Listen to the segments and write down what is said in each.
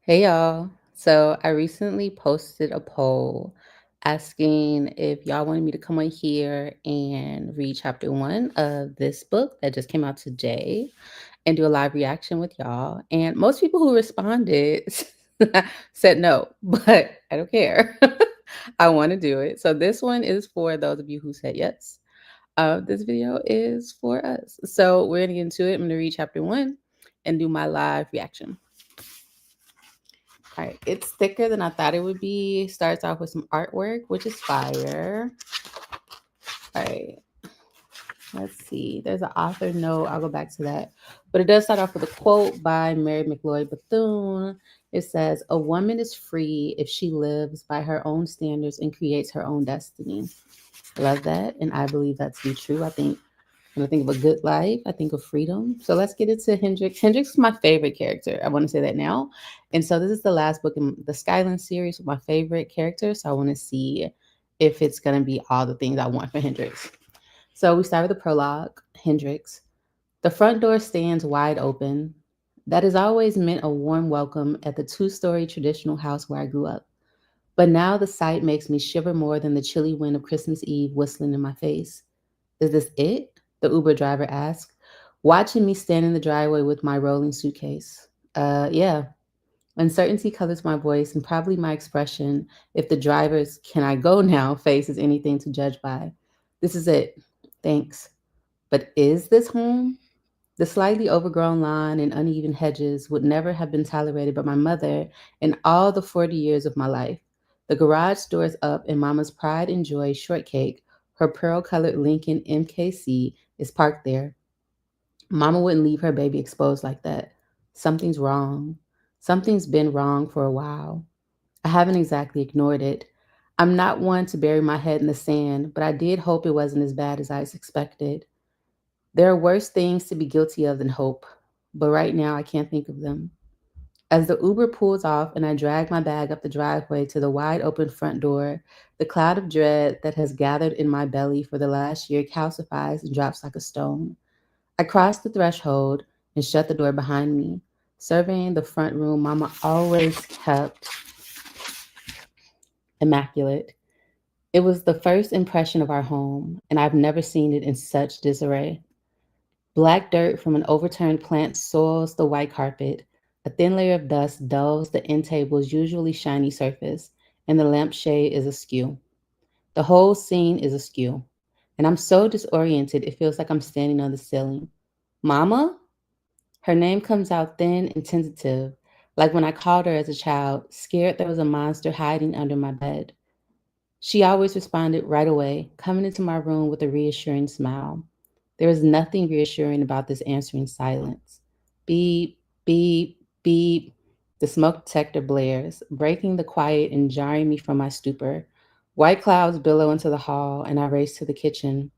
Hey y'all. So I recently posted a poll asking if y'all wanted me to come on here and read chapter one of this book that just came out today and do a live reaction with y'all. And most people who responded said no, but I don't care. I want to do it. So this one is for those of you who said yes. This video is for us. So we're going to get into it. I'm going to read chapter one and do my live reaction. All right, it's thicker than I thought it would be. Starts off with some artwork, which is fire. All right, let's see. There's an author note. I'll go back to that. But it does start off with a quote by Mary McLeod Bethune. It says, "A woman is free if she lives by her own standards and creates her own destiny." I love that. And I believe that to be true. When I think of a good life, I think of freedom. So let's get into Hendrix. Hendrix is my favorite character. I want to say that now. And so this is the last book in the Skyland series with my favorite character. So I want to see if it's going to be all the things I want for Hendrix. So we start with the prologue. Hendrix. The front door stands wide open. That has always meant a warm welcome at the two-story traditional house where I grew up. But now the sight makes me shiver more than the chilly wind of Christmas Eve whistling in my face. Is this it? The Uber driver asked, watching me stand in the driveway with my rolling suitcase. Yeah. Uncertainty colors my voice and probably my expression if the driver's "can I go now" face is anything to judge by. This is it. Thanks. But is this home? The slightly overgrown lawn and uneven hedges would never have been tolerated by my mother in all the 40 years of my life. The garage door is up, and Mama's pride and joy shortcake, her pearl colored Lincoln MKC, is parked there. Mama wouldn't leave her baby exposed like that. Something's wrong. Something's been wrong for a while. I haven't exactly ignored it. I'm not one to bury my head in the sand, but I did hope it wasn't as bad as I expected. There are worse things to be guilty of than hope, but right now I can't think of them. As the Uber pulls off and I drag my bag up the driveway to the wide open front door, the cloud of dread that has gathered in my belly for the last year calcifies and drops like a stone. I cross the threshold and shut the door behind me, surveying the front room Mama always kept immaculate. It was the first impression of our home, and I've never seen it in such disarray. Black dirt from an overturned plant soils the white carpet. A thin layer of dust dulls the end table's usually shiny surface, and the lampshade is askew. The whole scene is askew, and I'm so disoriented it feels like I'm standing on the ceiling. Mama? Her name comes out thin and tentative, like when I called her as a child, scared there was a monster hiding under my bed. She always responded right away, coming into my room with a reassuring smile. There is nothing reassuring about this answering silence. Beep, beep, beep. The smoke detector blares, breaking the quiet and jarring me from my stupor. White clouds billow into the hall, and I race to the kitchen.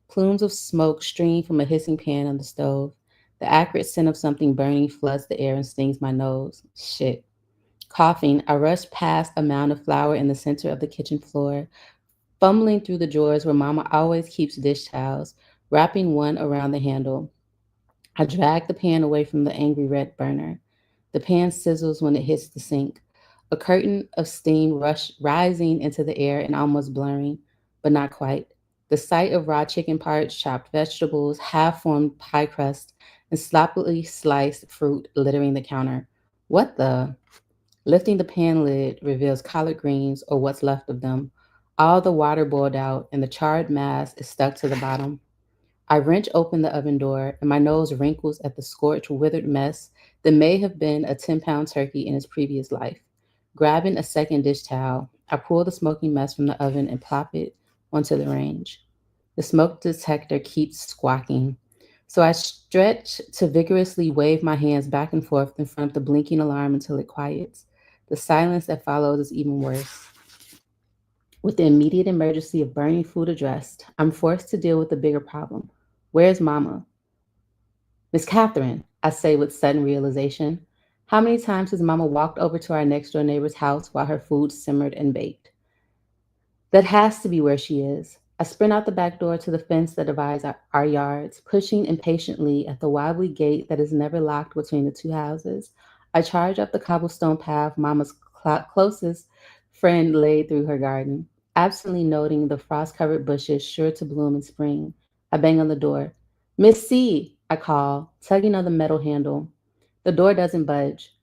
Plumes of smoke stream from a hissing pan on the stove. The acrid scent of something burning floods the air and stings my nose. Shit. Coughing, I rush past a mound of flour in the center of the kitchen floor, fumbling through the drawers where Mama always keeps dish towels, wrapping one around the handle. I drag the pan away from the angry red burner. The pan sizzles when it hits the sink, a curtain of steam rising into the air and almost blurring, but not quite. The sight of raw chicken parts, chopped vegetables, half-formed pie crust, and sloppily sliced fruit littering the counter. What the? Lifting the pan lid reveals collard greens or what's left of them. All the water boiled out, and the charred mass is stuck to the bottom. I wrench open the oven door, and my nose wrinkles at the scorched, withered mess that may have been a 10-pound turkey in its previous life. Grabbing a second dish towel, I pull the smoking mess from the oven and plop it onto the range. The smoke detector keeps squawking, so I stretch to vigorously wave my hands back and forth in front of the blinking alarm until it quiets. The silence that follows is even worse. With the immediate emergency of burning food addressed, I'm forced to deal with the bigger problem. Where's Mama? Miss Catherine, I say with sudden realization. How many times has Mama walked over to our next door neighbor's house while her food simmered and baked? That has to be where she is. I sprint out the back door to the fence that divides our yards, pushing impatiently at the wobbly gate that is never locked between the two houses. I charge up the cobblestone path Mama's closest friend laid through her garden, absently noting the frost covered bushes sure to bloom in spring. I bang on the door. Miss C, I call, tugging on the metal handle. The door doesn't budge.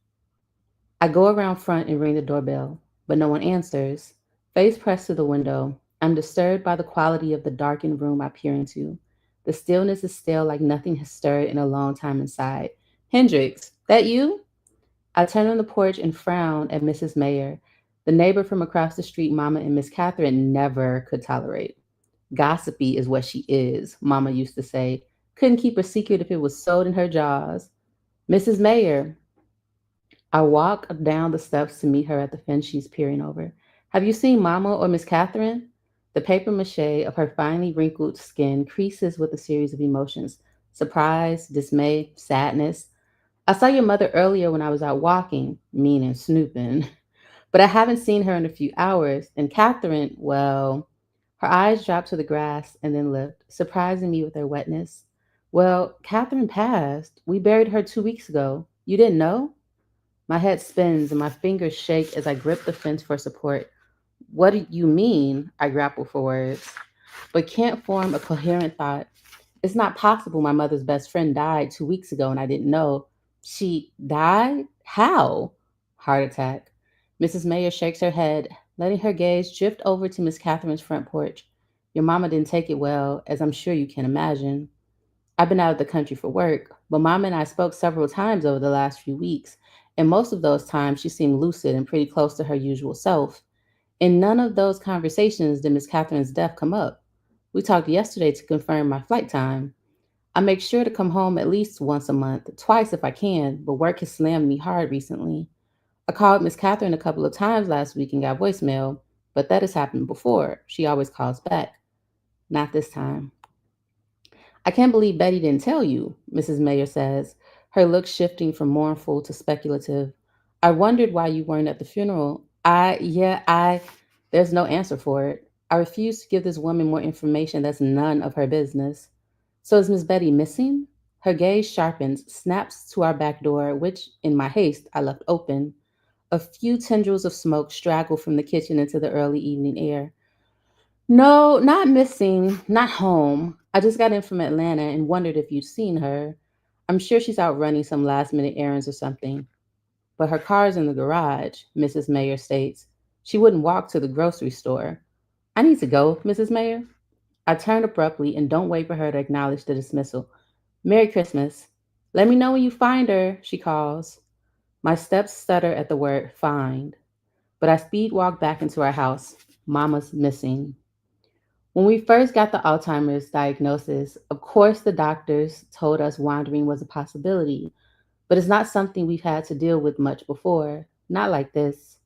I go around front and ring the doorbell, but no one answers. Face pressed to the window, I'm disturbed by the quality of the darkened room I peer into. The stillness is still like nothing has stirred in a long time inside. Hendrix, that you? I turn on the porch and frown at Mrs. Mayer, the neighbor from across the street Mama and Miss Catherine never could tolerate. Gossipy is what she is, Mama used to say. Couldn't keep a secret if it was sewed in her jaws. Mrs. Mayer, I walk down the steps to meet her at the fence she's peering over. Have you seen Mama or Miss Catherine? The paper mache of her finely wrinkled skin creases with a series of emotions: surprise, dismay, sadness. I saw your mother earlier when I was out walking, meaning snooping, but I haven't seen her in a few hours. And Catherine, well, her eyes dropped to the grass and then lift, surprising me with their wetness. Well, Catherine passed. We buried her 2 weeks ago. You didn't know? My head spins and my fingers shake as I grip the fence for support. What do you mean? I grapple for words, but can't form a coherent thought. It's not possible my mother's best friend died 2 weeks ago and I didn't know. She died? How? Heart attack. Mrs. Mayer shakes her head, letting her gaze drift over to Miss Catherine's front porch. Your mama didn't take it well, as I'm sure you can imagine. I've been out of the country for work, but Mama and I spoke several times over the last few weeks, and most of those times she seemed lucid and pretty close to her usual self. In none of those conversations did Miss Catherine's death come up. We talked yesterday to confirm my flight time. I make sure to come home at least once a month, twice if I can, but work has slammed me hard recently. I called Miss Catherine a couple of times last week and got voicemail, but that has happened before. She always calls back. Not this time. I can't believe Betty didn't tell you, Mrs. Mayer says, her look shifting from mournful to speculative. I wondered why you weren't at the funeral. There's no answer for it. I refuse to give this woman more information that's none of her business. So is Miss Betty missing? Her gaze sharpens, snaps to our back door, which, in my haste, I left open. A few tendrils of smoke straggle from the kitchen into the early evening air. No, not missing, not home. I just got in from Atlanta and wondered if you'd seen her. I'm sure she's out running some last minute errands or something. But her car's in the garage, Mrs. Mayer states. She wouldn't walk to the grocery store. I need to go, Mrs. Mayer. I turn abruptly and don't wait for her to acknowledge the dismissal. Merry Christmas. Let me know when you find her, she calls. My steps stutter at the word find, but I speed walk back into our house. Mama's missing. When we first got the Alzheimer's diagnosis, of course the doctors told us wandering was a possibility, but it's not something we've had to deal with much before. Not like this.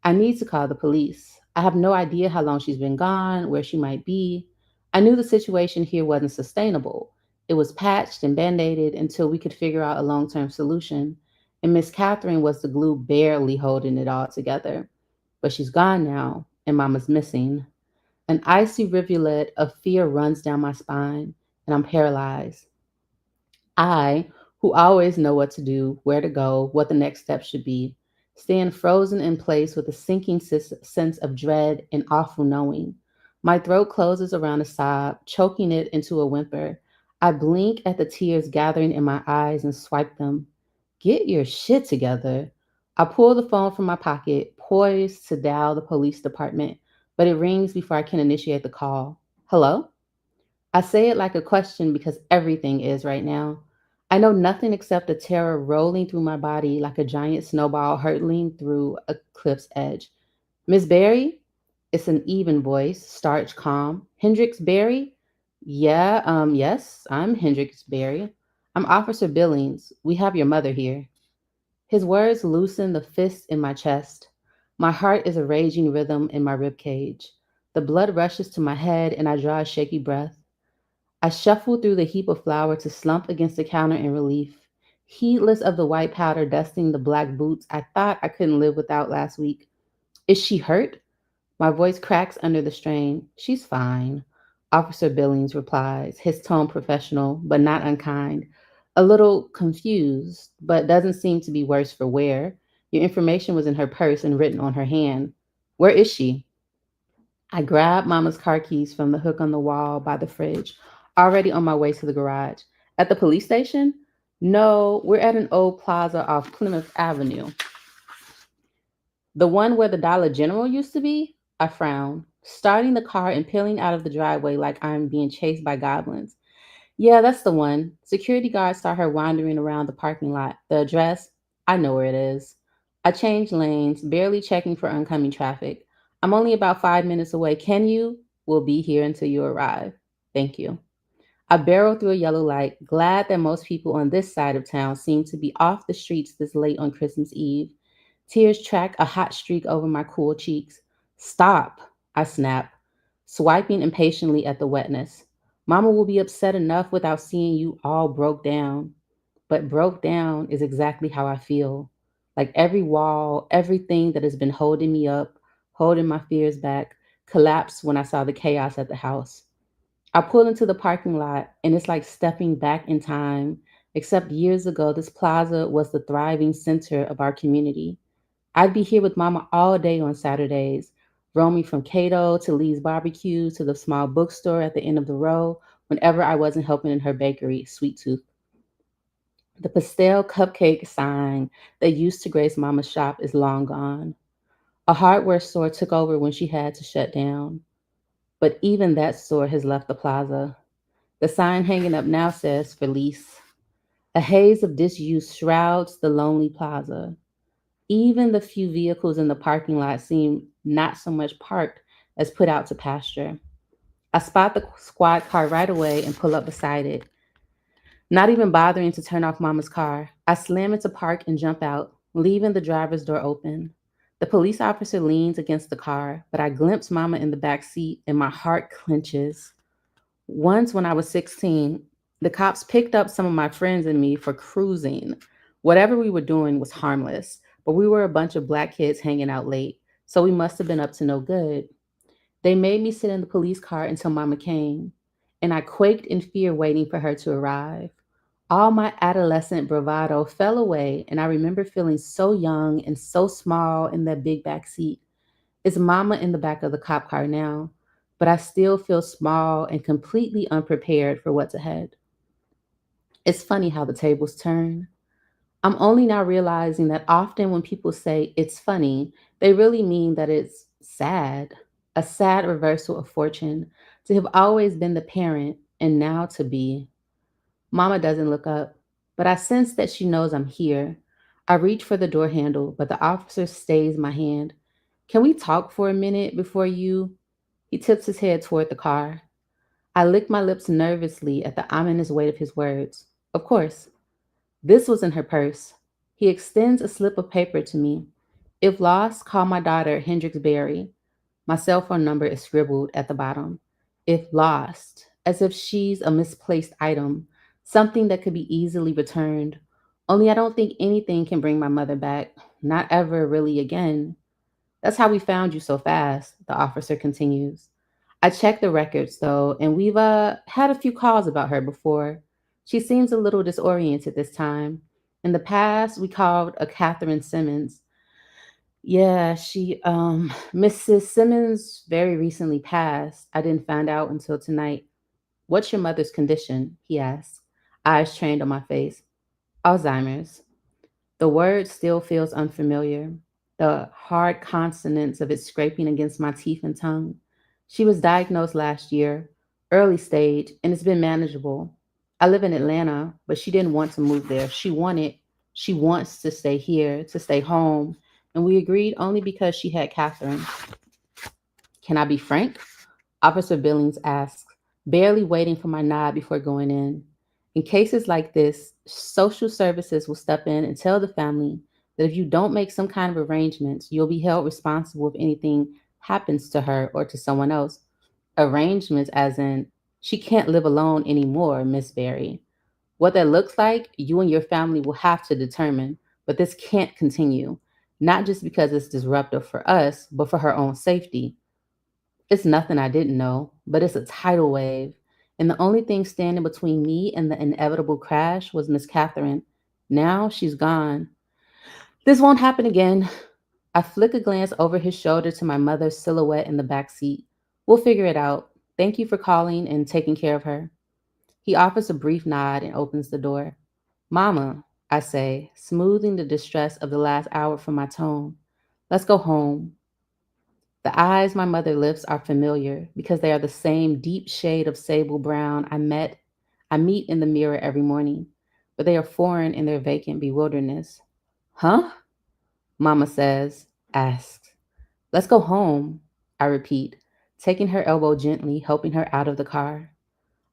I need to call the police. I have no idea how long she's been gone, where she might be. I knew the situation here wasn't sustainable. It was patched and band aided until we could figure out a long term solution. And Miss Catherine was the glue barely holding it all together. But she's gone now, and Mama's missing. An icy rivulet of fear runs down my spine, and I'm paralyzed. I, who always know what to do, where to go, what the next step should be, stand frozen in place with a sinking sense of dread and awful knowing. My throat closes around a sob, choking it into a whimper. I blink at the tears gathering in my eyes and swipe them. Get your shit together. I pull the phone from my pocket, poised to dial the police department, but it rings before I can initiate the call. Hello? I say it like a question because everything is right now. I know nothing except the terror rolling through my body like a giant snowball hurtling through a cliff's edge. Miss Barry? It's an even voice, starch calm. Hendrix Barry? Yeah, yes, I'm Hendrix Barry. I'm Officer Billings. We have your mother here. His words loosen the fist in my chest. My heart is a raging rhythm in my rib cage. The blood rushes to my head and I draw a shaky breath. I shuffle through the heap of flour to slump against the counter in relief, heedless of the white powder dusting the black boots I thought I couldn't live without last week. Is she hurt? My voice cracks under the strain. She's fine, Officer Billings replies, his tone professional, but not unkind. A little confused, but doesn't seem to be worse for wear. Your information was in her purse and written on her hand. Where is she? I grabbed Mama's car keys from the hook on the wall by the fridge, already on my way to the garage. At the police station? No, we're at an old plaza off Plymouth Avenue. The one where the Dollar General used to be? I frowned, starting the car and peeling out of the driveway like I'm being chased by goblins. Yeah, that's the one. Security guards saw her wandering around the parking lot. The address? I know where it is. I changed lanes, barely checking for oncoming traffic. I'm only about 5 minutes away. Can you? We'll be here until you arrive. Thank you. I barreled through a yellow light, glad that most people on this side of town seemed to be off the streets this late on Christmas Eve. Tears tracked a hot streak over my cool cheeks. Stop, I snapped, swiping impatiently at the wetness. Mama will be upset enough without seeing you all broke down. But broke down is exactly how I feel. Like every wall, everything that has been holding me up, holding my fears back, collapsed when I saw the chaos at the house. I pull into the parking lot and it's like stepping back in time, except years ago, this plaza was the thriving center of our community. I'd be here with Mama all day on Saturdays, roaming from Cato to Lee's Barbecue to the small bookstore at the end of the row whenever I wasn't helping in her bakery, Sweet Tooth. The pastel cupcake sign that used to grace Mama's shop is long gone. A hardware store took over when she had to shut down, but even that store has left the plaza. The sign hanging up now says for lease. A haze of disuse shrouds the lonely plaza. Even the few vehicles in the parking lot seem not so much parked as put out to pasture. I spot the squad car right away and pull up beside it, not even bothering to turn off Mama's car. I slam into park and jump out, leaving the driver's door open. The police officer leans against the car, but I glimpse Mama in the back seat and my heart clenches. Once, when I was 16, the cops picked up some of my friends and me for cruising. Whatever we were doing was harmless, but we were a bunch of black kids hanging out late, so we must have been up to no good. They made me sit in the police car until Mama came, and I quaked in fear waiting for her to arrive. All my adolescent bravado fell away, and I remember feeling so young and so small in that big back seat. It's Mama in the back of the cop car now, but I still feel small and completely unprepared for what's ahead. It's funny how the tables turn. I'm only now realizing that often when people say it's funny, they really mean that it's sad, a sad reversal of fortune to have always been the parent and now to be. Mama doesn't look up, but I sense that she knows I'm here. I reach for the door handle, but the officer stays my hand. Can we talk for a minute before you? He tips his head toward the car. I lick my lips nervously at the ominous weight of his words. Of course. This was in her purse. He extends a slip of paper to me. If lost, call my daughter, Hendrix Berry. My cell phone number is scribbled at the bottom. If lost, as if she's a misplaced item, something that could be easily returned. Only I don't think anything can bring my mother back. Not ever really again. That's how we found you so fast, the officer continues. I checked the records though, and we've had a few calls about her before. She seems a little disoriented this time. In the past, we called a Catherine Simmons. Yeah, Mrs. Simmons very recently passed. I didn't find out until tonight. What's your mother's condition? He asked, eyes trained on my face. Alzheimer's. The word still feels unfamiliar, the hard consonants of it scraping against my teeth and tongue. She was diagnosed last year, early stage, and it's been manageable. I live in Atlanta, but she didn't want to move there. She wants to stay here, to stay home, and we agreed only because she had Catherine. Can I be frank? Officer Billings asked, barely waiting for my nod before going in. In cases like this, social services will step in and tell the family that if you don't make some kind of arrangements, you'll be held responsible if anything happens to her or to someone else. Arrangements, as in, she can't live alone anymore, Miss Berry. What that looks like, you and your family will have to determine, but this can't continue, not just because it's disruptive for us, but for her own safety. It's nothing I didn't know, but it's a tidal wave. And the only thing standing between me and the inevitable crash was Miss Catherine. Now she's gone. This won't happen again. I flick a glance over his shoulder to my mother's silhouette in the back seat. We'll figure it out. Thank you for calling and taking care of her. He offers a brief nod and opens the door. Mama, I say, smoothing the distress of the last hour from my tone. Let's go home. The eyes my mother lifts are familiar because they are the same deep shade of sable brown I meet in the mirror every morning, but they are foreign in their vacant bewilderness. Huh? Mama says, asks. Let's go home, I repeat, taking her elbow gently, helping her out of the car.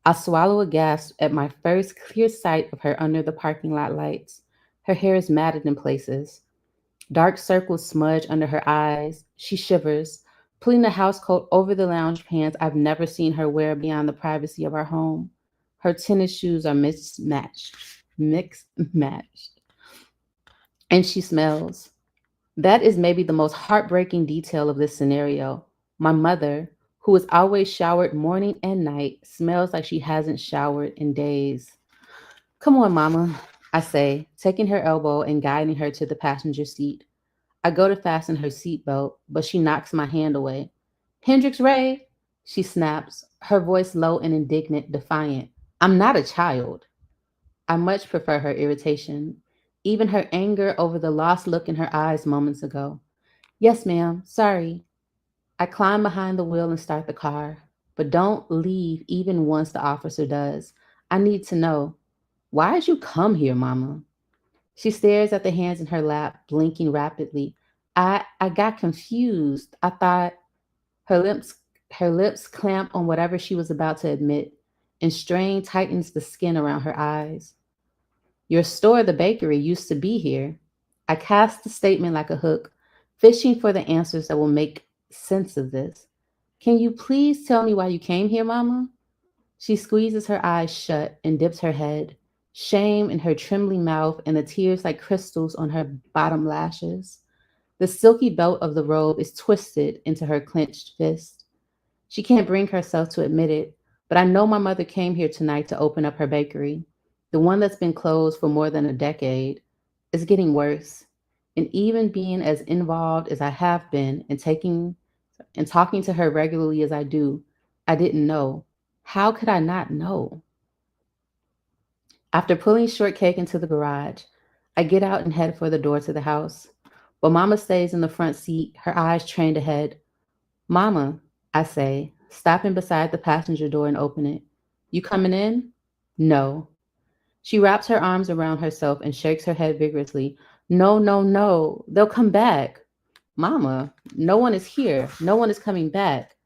I swallow a gasp at my first clear sight of her under the parking lot lights. Her hair is matted in places. Dark circles smudge under her eyes. She shivers, pulling the housecoat over the lounge pants I've never seen her wear beyond the privacy of our home. Her tennis shoes are mixed matched, and she smells. That is maybe the most heartbreaking detail of this scenario. My mother, who is always showered morning and night, smells like she hasn't showered in days. Come on, Mama, I say, taking her elbow and guiding her to the passenger seat. I go to fasten her seatbelt, but she knocks my hand away. Hendrix Ray, she snaps, her voice low and indignant, defiant. I'm not a child. I much prefer her irritation, even her anger over the lost look in her eyes moments ago. Yes, ma'am, sorry. I climb behind the wheel and start the car, but don't leave even once the officer does. I need to know, why'd you come here, Mama? She stares at the hands in her lap, blinking rapidly. I got confused. I thought her lips her lips clamp on whatever she was about to admit, and strain tightens the skin around her eyes. Your store, the bakery, used to be here. I cast the statement like a hook, fishing for the answers that will make sense of this. Can you please tell me why you came here, Mama? She squeezes her eyes shut and dips her head, shame in her trembling mouth and the tears like crystals on her bottom lashes. The silky belt of the robe is twisted into her clenched fist. She can't bring herself to admit it, but I know my mother came here tonight to open up her bakery, the one that's been closed for more than a decade. It's getting worse. And even being as involved as I have been in taking and talking to her regularly as I do, I didn't know. How could I not know? After pulling Shortcake into the garage, I get out and head for the door to the house. But Mama stays in the front seat, her eyes trained ahead. Mama, I say, stopping beside the passenger door and open it. You coming in? No. She wraps her arms around herself and shakes her head vigorously. No, no, no. They'll come back. Mama, no one is here. No one is coming back.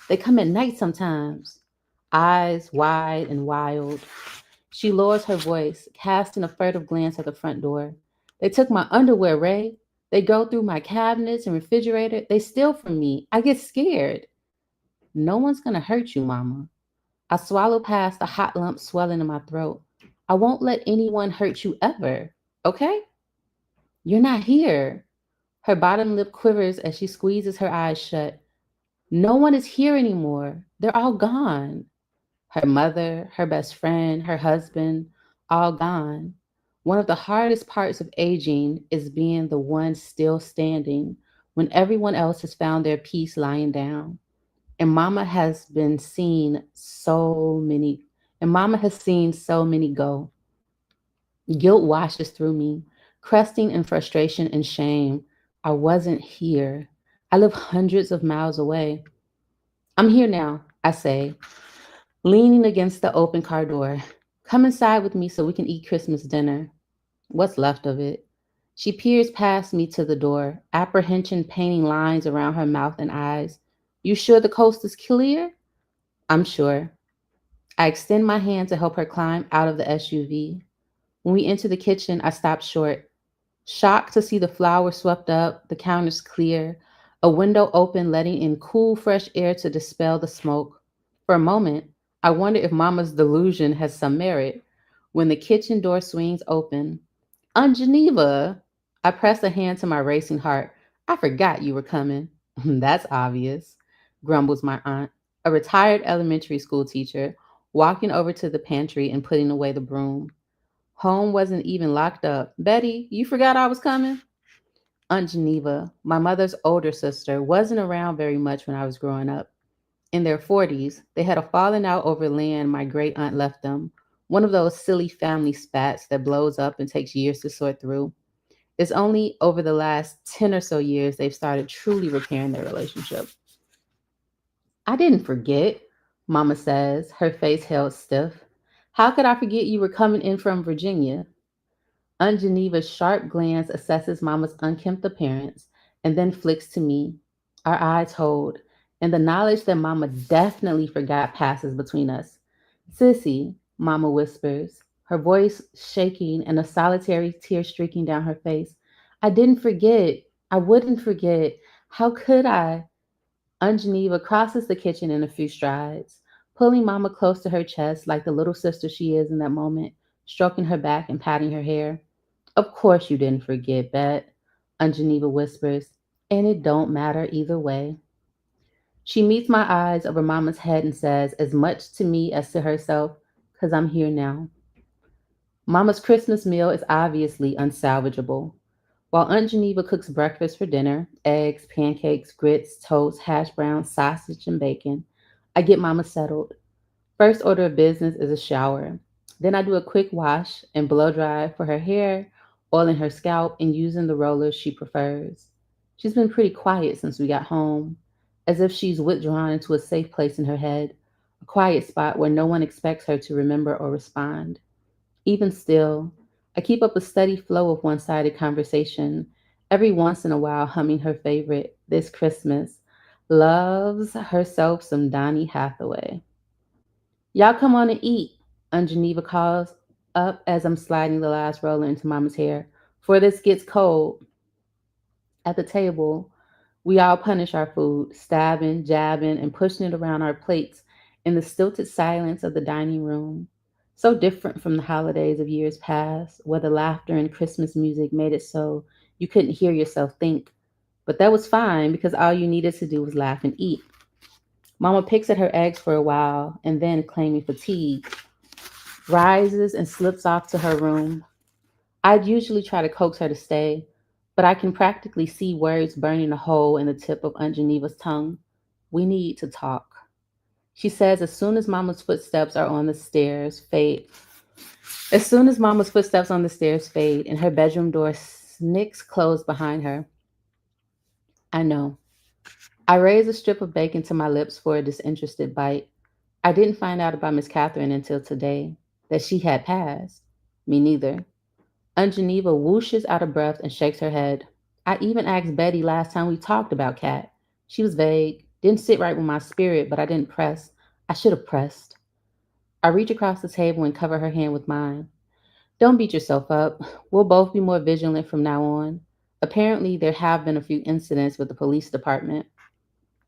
They come at night sometimes. Eyes wide and wild. She lowers her voice, casting a furtive glance at the front door. They took my underwear, Ray. They go through my cabinets and refrigerator. They steal from me. I get scared. No one's gonna hurt you, Mama. I swallow past the hot lump swelling in my throat. I won't let anyone hurt you ever, okay? You're not here. Her bottom lip quivers as she squeezes her eyes shut. No one is here anymore. They're all gone. Her mother, her best friend, her husband, all gone. One of the hardest parts of aging is being the one still standing when everyone else has found their peace lying down. And Mama has seen so many go. Guilt washes through me, cresting in frustration and shame. I wasn't here. I live hundreds of miles away. I'm here now, I say, leaning against the open car door. Come inside with me so we can eat Christmas dinner. What's left of it. She peers past me to the door, apprehension painting lines around her mouth and eyes. You sure the coast is clear? I'm sure. I extend my hand to help her climb out of the SUV. When we enter the kitchen, I stop short, shocked to see the flowers swept up, the counters clear, a window open, letting in cool, fresh air to dispel the smoke. For a moment, I wonder if Mama's delusion has some merit. When the kitchen door swings open, Aunt Geneva, I press a hand to my racing heart. I forgot you were coming. That's obvious, grumbles my aunt, a retired elementary school teacher, walking over to the pantry and putting away the broom. Home wasn't even locked up. Betty, you forgot I was coming? Aunt Geneva, my mother's older sister, wasn't around very much when I was growing up. In their 40s, they had a falling out over land my great aunt left them, one of those silly family spats that blows up and takes years to sort through. It's only over the last 10 or so years they've started truly repairing their relationship. I didn't forget, Mama says, her face held stiff. How could I forget you were coming in from Virginia? Aunt Geneva's sharp glance assesses Mama's unkempt appearance and then flicks to me. Our eyes hold, and the knowledge that Mama definitely forgot passes between us. Sissy, Mama whispers, her voice shaking and a solitary tear streaking down her face. I didn't forget. I wouldn't forget. How could I? Aunt Geneva crosses the kitchen in a few strides, pulling Mama close to her chest like the little sister she is in that moment, stroking her back and patting her hair. Of course you didn't forget, Bet, Aunt Geneva whispers, and it don't matter either way. She meets my eyes over Mama's head and says as much to me as to herself, 'cause I'm here now. Mama's Christmas meal is obviously unsalvageable. While Aunt Geneva cooks breakfast for dinner, eggs, pancakes, grits, toast, hash browns, sausage, and bacon, I get Mama settled. First order of business is a shower. Then I do a quick wash and blow dry for her hair, oiling her scalp and using the rollers she prefers. She's been pretty quiet since we got home, as if she's withdrawn into a safe place in her head, a quiet spot where no one expects her to remember or respond. Even still, I keep up a steady flow of one sided conversation, every once in a while humming her favorite, This Christmas, loves herself some Donny Hathaway. Y'all come on and eat, Aunt Geneva calls up as I'm sliding the last roller into Mama's hair. For this gets cold. At the table, we all punish our food, stabbing, jabbing, and pushing it around our plates in the stilted silence of the dining room. So different from the holidays of years past, where the laughter and Christmas music made it so you couldn't hear yourself think. But that was fine because all you needed to do was laugh and eat. Mama picks at her eggs for a while and then, claiming fatigue, rises and slips off to her room. I'd usually try to coax her to stay, but I can practically see words burning a hole in the tip of Aunt Geneva's tongue. We need to talk. She says as soon as Mama's footsteps are on the stairs, fade. As soon as Mama's footsteps on the stairs fade and her bedroom door snicks closed behind her, I know. I raise a strip of bacon to my lips for a disinterested bite. I didn't find out about Miss Catherine until today, that she had passed. Me neither. Aunt Geneva whooshes out of breath and shakes her head. I even asked Betty last time we talked about Cat. She was vague, didn't sit right with my spirit, but I didn't press. I should have pressed. I reach across the table and cover her hand with mine. Don't beat yourself up. We'll both be more vigilant from now on. Apparently, there have been a few incidents with the police department.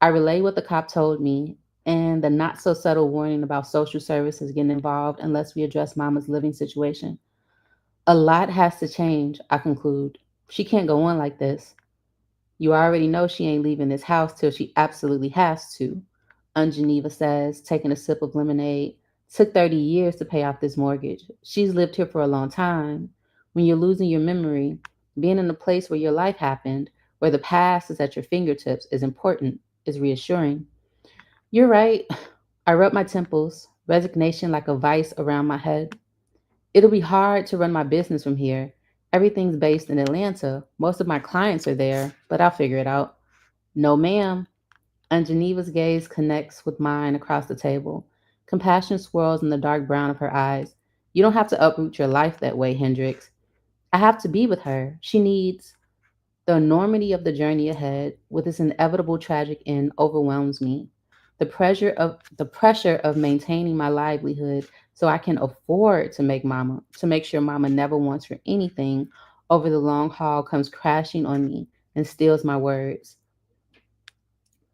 I relay what the cop told me and the not so subtle warning about social services getting involved unless we address Mama's living situation. A lot has to change, I conclude. She can't go on like this. You already know she ain't leaving this house till she absolutely has to, Aunt Geneva says, taking a sip of lemonade. Took 30 years to pay off this mortgage. She's lived here for a long time. When you're losing your memory, being in a place where your life happened, where the past is at your fingertips, is important, is reassuring. You're right. I rub my temples, resignation like a vice around my head. It'll be hard to run my business from here. Everything's based in Atlanta. Most of my clients are there, but I'll figure it out. No, ma'am. And Geneva's gaze connects with mine across the table. Compassion swirls in the dark brown of her eyes. You don't have to uproot your life that way, Hendrix. I have to be with her. She needs. The enormity of the journey ahead, with its inevitable tragic end, overwhelms me. The pressure of maintaining my livelihood so I can afford to make sure Mama never wants for anything over the long haul comes crashing on me and steals my words.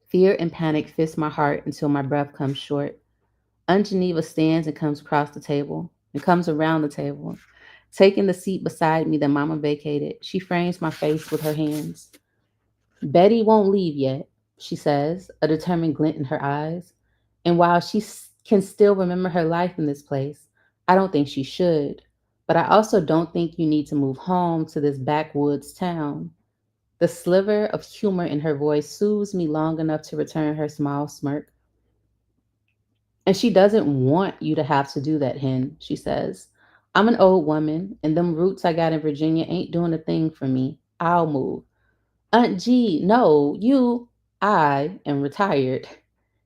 Fear and panic fist my heart until my breath comes short. Aunt Geneva stands and comes across the table and comes around the table, taking the seat beside me that Mama vacated. She frames my face with her hands. Betty won't leave yet, she says, a determined glint in her eyes. And while she can still remember her life in this place. I don't think she should. But I also don't think you need to move home to this backwoods town. The sliver of humor in her voice soothes me long enough to return her small smirk. And she doesn't want you to have to do that, Hen, she says. I'm an old woman, and them roots I got in Virginia ain't doing a thing for me. I'll move. Aunt G, no, I am retired.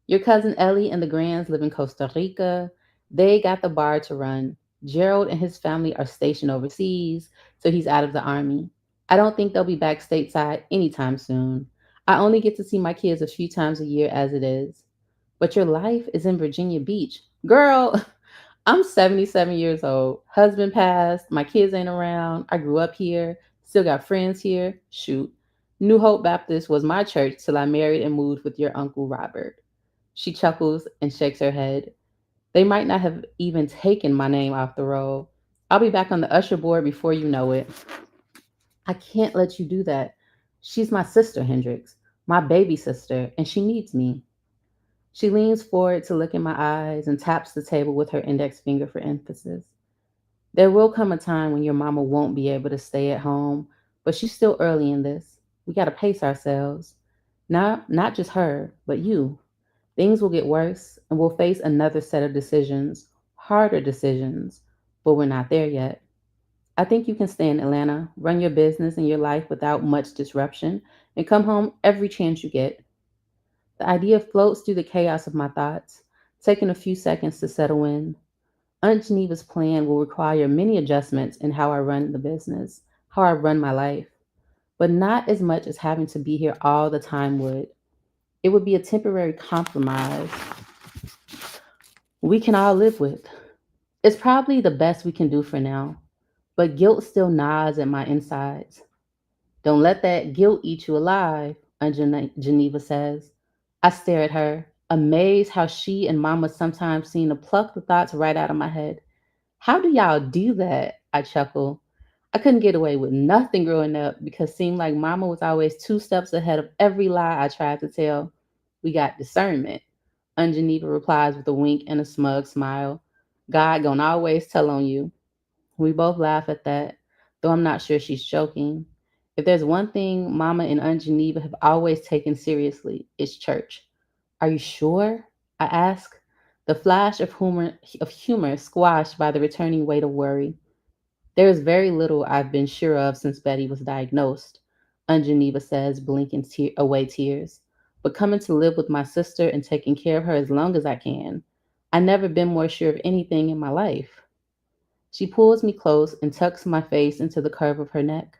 Your cousin Ellie and the Grands live in Costa Rica. They got the bar to run. Gerald and his family are stationed overseas, so he's out of the army. I don't think they'll be back stateside anytime soon. I only get to see my kids a few times a year as it is. But your life is in Virginia Beach. Girl, I'm 77 years old. Husband passed. My kids ain't around. I grew up here. Still got friends here. Shoot. New Hope Baptist was my church till I married and moved with your Uncle Robert. She chuckles and shakes her head. They might not have even taken my name off the roll. I'll be back on the usher board before you know it. I can't let you do that. She's my sister, Hendrix, my baby sister, and she needs me. She leans forward to look in my eyes and taps the table with her index finger for emphasis. There will come a time when your mama won't be able to stay at home, but she's still early in this. We got to pace ourselves. Not just her, but you. Things will get worse, and we'll face another set of decisions, harder decisions, but we're not there yet. I think you can stay in Atlanta, run your business and your life without much disruption, and come home every chance you get. The idea floats through the chaos of my thoughts, taking a few seconds to settle in. Aunt Geneva's plan will require many adjustments in how I run the business, how I run my life, but not as much as having to be here all the time would. It would be a temporary compromise we can all live with. It's probably the best we can do for now, but guilt still gnaws at my insides. Don't let that guilt eat you alive, Aunt Geneva says. I stare at her, amazed how she and Mama sometimes seem to pluck the thoughts right out of my head. How do y'all do that? I chuckle. I couldn't get away with nothing growing up because it seemed like Mama was always two steps ahead of every lie I tried to tell. We got discernment. Aunt Geneva replies with a wink and a smug smile. God gonna always tell on you. We both laugh at that, though I'm not sure she's joking. If there's one thing Mama and Aunt Geneva have always taken seriously, it's church. Are you sure? I ask, the flash of humor squashed by the returning weight of worry. There is very little I've been sure of since Betty was diagnosed, Aunt Geneva says, blinking away tears. But coming to live with my sister and taking care of her as long as I can, I've never been more sure of anything in my life. She pulls me close and tucks my face into the curve of her neck.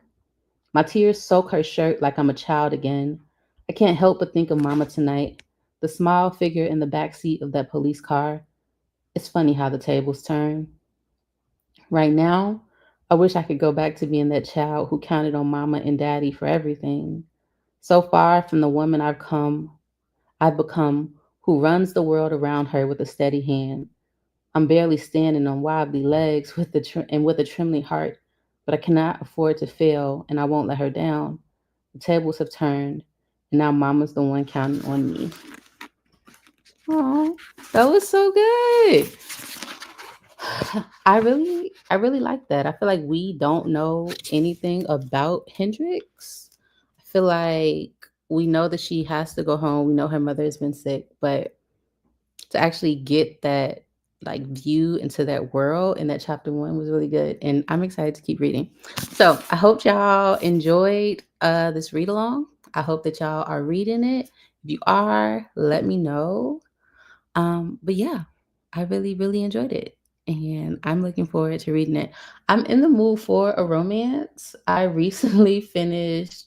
My tears soak her shirt like I'm a child again. I can't help but think of Mama tonight, the small figure in the back seat of that police car. It's funny how the tables turn. Right now, I wish I could go back to being that child who counted on Mama and Daddy for everything. So far from the woman I've become, who runs the world around her with a steady hand. I'm barely standing on wobbly legs with a trembling heart, but I cannot afford to fail, and I won't let her down. The tables have turned, and now Mama's the one counting on me. Oh, that was so good. I really like that. I feel like we don't know anything about Hendrix. I feel like we know that she has to go home. We know her mother has been sick, but to actually get that like view into that world in that chapter one was really good. And I'm excited to keep reading. So I hope y'all enjoyed this read along. I hope that y'all are reading it. If you are, let me know. But yeah, I really, really enjoyed it. And I'm looking forward to reading it. I'm in the mood for a romance. I recently finished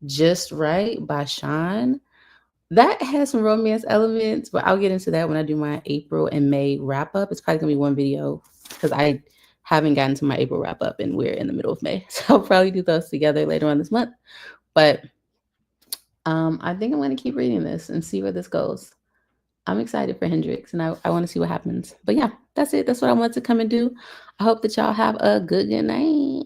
Just Right by Sean. That has some romance elements, but I'll get into that when I do my April and May wrap up. It's probably gonna be one video because I haven't gotten to my April wrap up and we're in the middle of May. So I'll probably do those together later on this month. But I think I'm gonna keep reading this and see where this goes. I'm excited for Hendrix and I want to see what happens. But yeah, that's it. That's what I wanted to come and do. I hope that y'all have a good night.